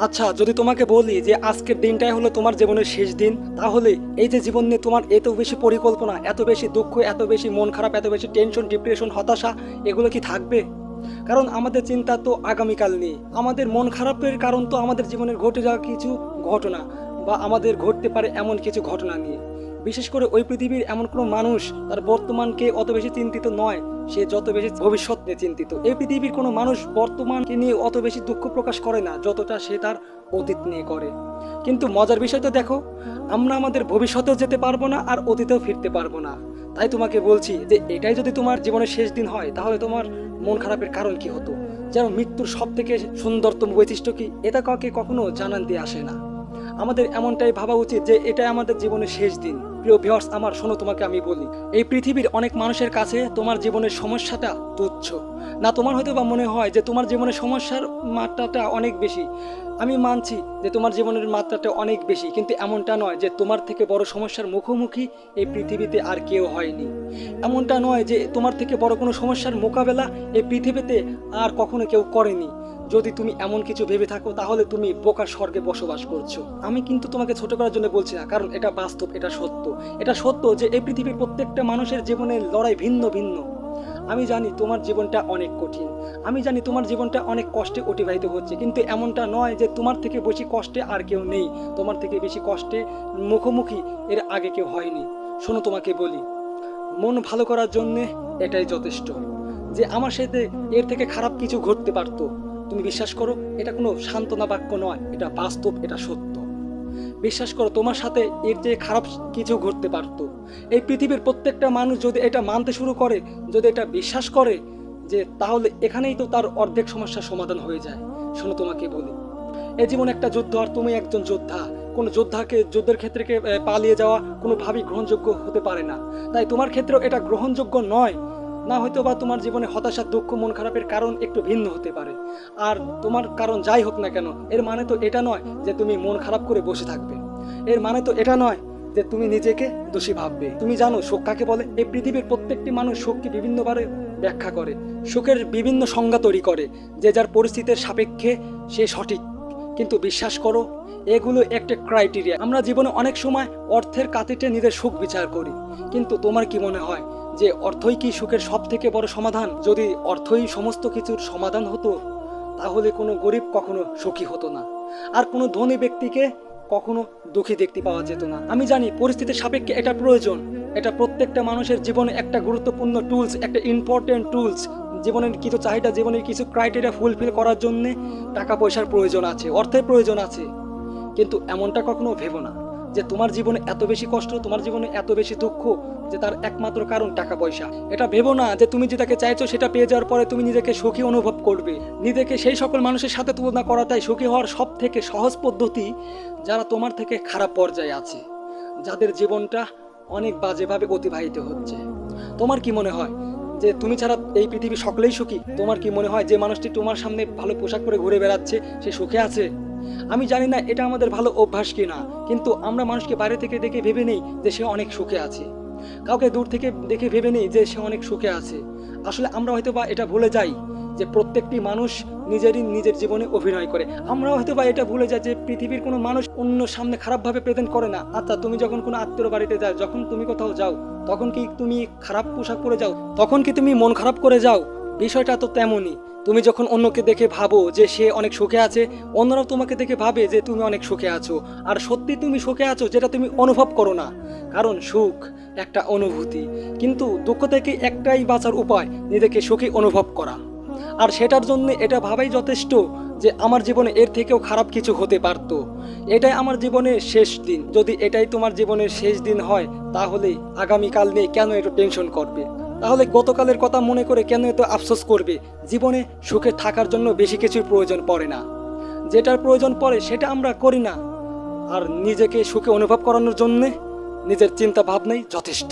আচ্ছা, যদি তোমাকে বলি যে আজকের দিনটাই হলো তোমার জীবনের শেষ দিন, তাহলে এই যে জীবন নিয়ে তোমার এত বেশি পরিকল্পনা, এত বেশি দুঃখ, এত বেশি মন খারাপ, এত বেশি টেনশন, ডিপ্রেশন, হতাশা, এগুলো কি থাকবে? কারণ আমাদের চিন্তা তো আগামীকাল নিয়ে। আমাদের মন খারাপের কারণ তো আমাদের জীবনের ঘটে যাওয়া কিছু ঘটনা বা আমাদের ঘটতে পারে এমন কিছু ঘটনা নিয়ে। বিশেষ করে ওই পৃথিবীর এমন কোনো মানুষ তার বর্তমানকে অত বেশি চিন্তিত নয়, সে যত বেশি ভবিষ্যৎ নিয়ে চিন্তিত। এই পৃথিবীর কোনো মানুষ বর্তমানকে নিয়ে অত বেশি দুঃখ প্রকাশ করে না যতটা সে তার অতীত নিয়ে করে। কিন্তু মজার বিষয় তো দেখো, আমরা আমাদের ভবিষ্যতেও যেতে পারবো না আর অতীতেও ফিরতে পারবো না। তাই তোমাকে বলছি যে এটাই যদি তোমার জীবনের শেষ দিন হয়, তাহলে তোমার মন খারাপের কারণ কি হতো? যেন মৃত্যুর সব থেকে সুন্দরতম বৈশিষ্ট্য কি, এটা কাউকে কখনো জানান দিয়ে আসে না। আমাদের এমনটাই ভাবা উচিত যে এটাই আমাদের জীবনের শেষ দিন। প্রিয় ভিউয়ার্স আমার, শোনো, তোমাকে আমি বলি, এই পৃথিবীর অনেক মানুষের কাছে তোমার জীবনের সমস্যাটা তুচ্ছ না। তোমার হয়তো বা মনে হয় যে তোমার জীবনের সমস্যার মাত্রাটা অনেক বেশি। আমি মানছি যে তোমার জীবনের মাত্রাটা অনেক বেশি, কিন্তু এমনটা নয় যে তোমার থেকে বড় সমস্যার মুখোমুখি এই পৃথিবীতে আর কেউ হয়নি। এমনটা নয় যে তোমার থেকে বড় কোনো সমস্যার মোকাবেলা এই পৃথিবীতে আর কখনো কেউ করেনি। যদি তুমি এমন কিছু ভেবে থাকো, তাহলে তুমি বোকার স্বর্গে বসবাস করছো। আমি কিন্তু তোমাকে ছোট করার জন্য বলছি না, কারণ এটা বাস্তব, এটা সত্য। এটা সত্য যে এই পৃথিবীর প্রত্যেকটা মানুষের জীবনের লড়াই ভিন্ন ভিন্ন। আমি জানি তোমার জীবনটা অনেক কঠিন, আমি জানি তোমার জীবনটা অনেক কষ্টে অতিবাহিত হচ্ছে, কিন্তু এমনটা নয় যে তোমার থেকে বেশি কষ্টে আর কেউ নেই, তোমার থেকে বেশি কষ্টে মুখোমুখি এর আগে কেউ হয়নি। শোনো, তোমাকে বলি, মন ভালো করার জন্যে এটাই যথেষ্ট যে আমার সাথে এর থেকে খারাপ কিছু ঘটতে পারতো। তুমি বিশ্বাস করো, এটা কোনো সান্ত্বনা বাক্য নয়, এটা বাস্তব, এটা সত্য। বিশ্বাস করো, তোমার সাথে এর চেয়ে খারাপ কিছু ঘটতে পারতো। এই পৃথিবীর প্রত্যেকটা মানুষ যদি এটা মানতে শুরু করে, যদি এটা বিশ্বাস করে, যে তাহলে এখানেই তো তার অর্ধেক সমস্যার সমাধান হয়ে যায়। শোনো, তোমাকে বলি, এই জীবন একটা যুদ্ধ, আর তুমি একজন যোদ্ধা। কোনো যোদ্ধাকে যুদ্ধের ক্ষেত্রে পালিয়ে যাওয়া কোনোভাবেই গ্রহণযোগ্য হতে পারে না। তাই তোমার ক্ষেত্রেও এটা গ্রহণযোগ্য নয়। না হয়তো বা তোমার জীবনে হতাশা, দুঃখ, মন খারাপের কারণ একটু ভিন্ন হতে পারে। আর তোমার কারণ যাই হোক না কেন, এর মানে তো এটা নয় যে তুমি মন খারাপ করে বসে থাকবে। এর মানে তো এটা নয় যে তুমি নিজেকে দোষী ভাববে। তুমি জানো সুখ কাকে বলে? এই পৃথিবীর প্রত্যেকটি মানুষ সুখকে বিভিন্নভাবে ব্যাখ্যা করে, সুখের বিভিন্ন সংজ্ঞা তৈরি করে, যে যার পরিস্থিতির সাপেক্ষে সে সঠিক। কিন্তু বিশ্বাস করো, এগুলো একটা ক্রাইটেরিয়া। আমরা জীবনে অনেক সময় অর্থের কাতিতে নিজের সুখ বিচার করি, কিন্তু তোমার কি মনে হয় যে অর্থই কি সুখের সব থেকে বড় সমাধান? যদি অর্থই সমস্ত কিছুর সমাধান হতো, তাহলে কোনো গরিব কখনো সুখী হতো না, আর কোনো ধনী ব্যক্তিকে কখনো দুঃখী দেখতে পাওয়া যেত না। আমি জানি পরিস্থিতির সাপেক্ষে এটা প্রয়োজন, এটা প্রত্যেকটা মানুষের জীবনে একটা গুরুত্বপূর্ণ টুলস, একটা ইম্পর্টেন্ট টুলস। জীবনের কিছু চাহিদা, জীবনের কিছু ক্রাইটেরিয়া ফুলফিল করার জন্যে টাকা পয়সার প্রয়োজন আছে, অর্থের প্রয়োজন আছে। কিন্তু এমনটা কখনো ভেবো না যে তোমার জীবনে এত বেশি কষ্ট, তোমার জীবনে এত বেশি দুঃখ যে তার একমাত্র কারণ টাকা পয়সা। এটা ভেবো না যে তুমি যেটাকে চাইছো সেটা পেয়ে যাওয়ার পরে তুমি নিজেকে সুখী অনুভব করবে। নিজেকে সেই সকল মানুষের সাথে তুলনা করাটাই সুখী হওয়ার সব থেকে সহজ পদ্ধতি, যারা তোমার থেকে খারাপ পর্যায়ে আছে, যাদের জীবনটা অনেক বাজেভাবে অতিবাহিত হচ্ছে। তোমার কি মনে হয় যে তুমি ছাড়া এই পৃথিবী সকলেই সুখী? তোমার কি মনে হয় যে মানুষটি তোমার সামনে ভালো পোশাক পরে ঘুরে বেড়াচ্ছে সে সুখে আছে? আমি জানি না এটা আমাদের ভালো অভ্যাস কিনা, কিন্তু আমরা মানুষকে বাইরে থেকে দেখে ভেবে নেই যে সে অনেক সুখে আছে, কাউকে দূর থেকে দেখে ভেবে নেই যে সে অনেক সুখে আছে। আসলে আমরা হয়তো বা এটা ভুলে যাই যে প্রত্যেকটি মানুষ নিজের জীবনে অভিনয় করে। আমরা হয়তো বা এটা ভুলে যাই যে পৃথিবীর কোনো মানুষ অন্য সামনে খারাপভাবে প্রেজেন্ট করে না। আচ্ছা, তুমি যখন কোনো আত্মীয় বাড়িতে যাও, যখন তুমি কোথাও যাও, তখন কি তুমি খারাপ পোশাক পরে যাও? তখন কি তুমি মন খারাপ করে যাও? বিষয়টা তো তেমনই। তুমি যখন অন্যকে দেখে ভাবো যে সে অনেক সুখে আছে, অন্যরাও তোমাকে দেখে ভাবে যে তুমি অনেক সুখে আছো। আর সত্যি তুমি সুখে আছো, যেটা তুমি অনুভব করো না, কারণ সুখ একটা অনুভূতি। কিন্তু দুঃখ থেকে একটাই বাঁচার উপায়, নিজেকে সুখী অনুভব করা। আর সেটার জন্য এটা ভাবাই যথেষ্ট যে আমার জীবনে এর থেকেও খারাপ কিছু হতে পারত। এটাই আমার জীবনের শেষ দিন। যদি এটাই তোমার জীবনের শেষ দিন হয়, তাহলে আগামীকাল নিয়ে কেন এত টেনশন করবে? তাহলে গতকালের কথা মনে করে কেন এত আফসোস করবে? জীবনে সুখে থাকার জন্য বেশি কিছুর প্রয়োজন পড়ে না, যেটার প্রয়োজন পড়ে সেটা আমরা করি না। আর নিজেকে সুখে অনুভব করানোর জন্যে নিজের চিন্তা ভাবনাই যথেষ্ট।